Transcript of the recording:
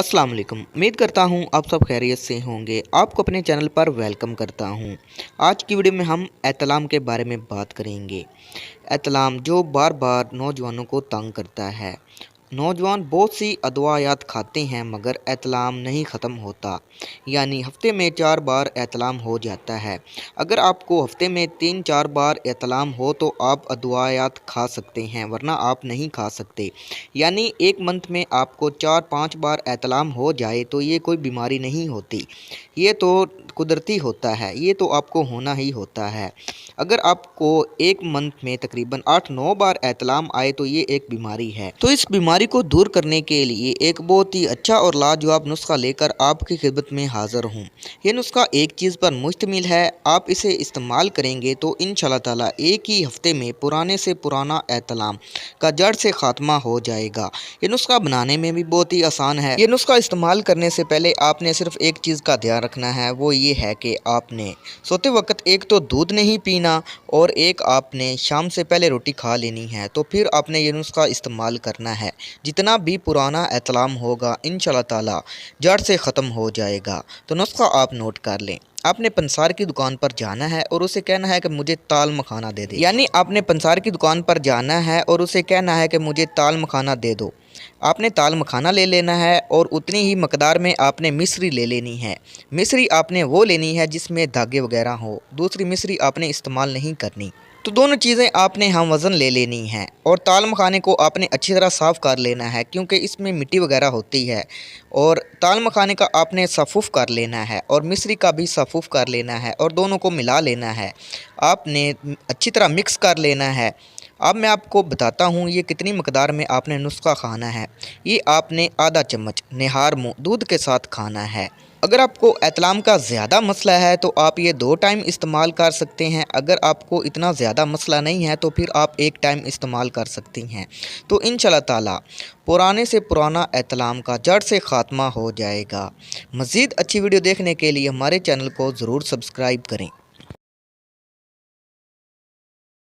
अस्सलाम वालेकुम। उम्मीद करता हूँ आप सब खैरियत से होंगे। आपको अपने चैनल पर वेलकम करता हूँ। आज की वीडियो में हम एहतलाम के बारे में बात करेंगे। एहतलाम जो बार बार नौजवानों को तंग करता है। नौजवान बहुत सी अदवायात खाते हैं मगर एहतलाम नहीं ख़त्म होता, यानी हफ्ते में 4 बार एहतलाम हो जाता है। अगर आपको हफ्ते में 3-4 बार एहतलाम हो तो आप अदवायात खा सकते हैं, वरना आप नहीं खा सकते। यानी एक मंथ में आपको 4-5 बार एहतलाम हो जाए तो ये कोई बीमारी नहीं होती, ये तो कुदरती होता है, ये तो आपको होना ही होता है। अगर आपको एक मंथ में तकरीबन 8-9 बार एहतलाम आए तो ये एक बीमारी है। तो इस बीमारी को दूर करने के लिए एक बहुत ही अच्छा और लाजवाब नुस्खा लेकर आपकी खिदमत में हाज़िर हूँ। ये नुस्खा एक चीज़ पर मुश्तमिल है, आप इसे इस्तेमाल करेंगे तो इंशाल्लाह ताला एक ही हफ्ते में पुराने से पुराना एहतलाम का जड़ से ख़ात्मा हो जाएगा। ये नुस्खा बनाने में भी बहुत ही आसान है। ये नुस्खा इस्तेमाल करने से पहले आपने सिर्फ एक चीज़ का ध्यान रखना है, वो ये है कि आपने सोते वक्त एक तो दूध नहीं पीना और एक आपने शाम से पहले रोटी खा लेनी है। तो फिर आपने ये नुस्खा इस्तेमाल करना है। जितना भी पुराना एहतलाम होगा इंशाल्लाह ताला जड़ से ख़त्म हो जाएगा। तो नुस्खा आप नोट कर लें। आपने पंसार की दुकान पर जाना है और उसे कहना है कि मुझे ताल मखाना दे दे। यानी आपने पंसार की दुकान पर जाना है और उसे कहना है कि मुझे ताल मखाना दे दो। आपने ताल मखाना ले लेना है और उतनी ही मकदार में आपने मिश्री ले लेनी है। मिश्री आपने वो लेनी है जिसमें धागे वगैरह हो, दूसरी मिश्री आपने इस्तेमाल नहीं करनी। तो दोनों चीज़ें आपने हम वज़न ले लेनी है और ताल मखाने को आपने अच्छी तरह साफ़ कर लेना है क्योंकि इसमें मिट्टी वगैरह होती है। और ताल मखाने का आपने सफ़ुफ़ कर लेना है और मिश्री का भी सफ़ुफ़ कर लेना है और दोनों को मिला लेना है। आपने अच्छी तरह मिक्स कर लेना है। अब मैं आपको बताता हूँ ये कितनी मकदार में आपने नुस्खा खाना है। ये आपने आधा चम्मच निहार मुँह दूध के साथ खाना है। अगर आपको एहतलाम का ज़्यादा मसला है तो आप ये 2 टाइम इस्तेमाल कर सकते हैं। अगर आपको इतना ज़्यादा मसला नहीं है तो फिर आप 1 टाइम इस्तेमाल कर सकती हैं। तो इंशाल्लाह ताला पुराने से पुराना एहतलाम का जड़ से ख़ात्मा हो जाएगा। मज़ीद अच्छी वीडियो देखने के लिए हमारे चैनल को ज़रूर सब्सक्राइब करें।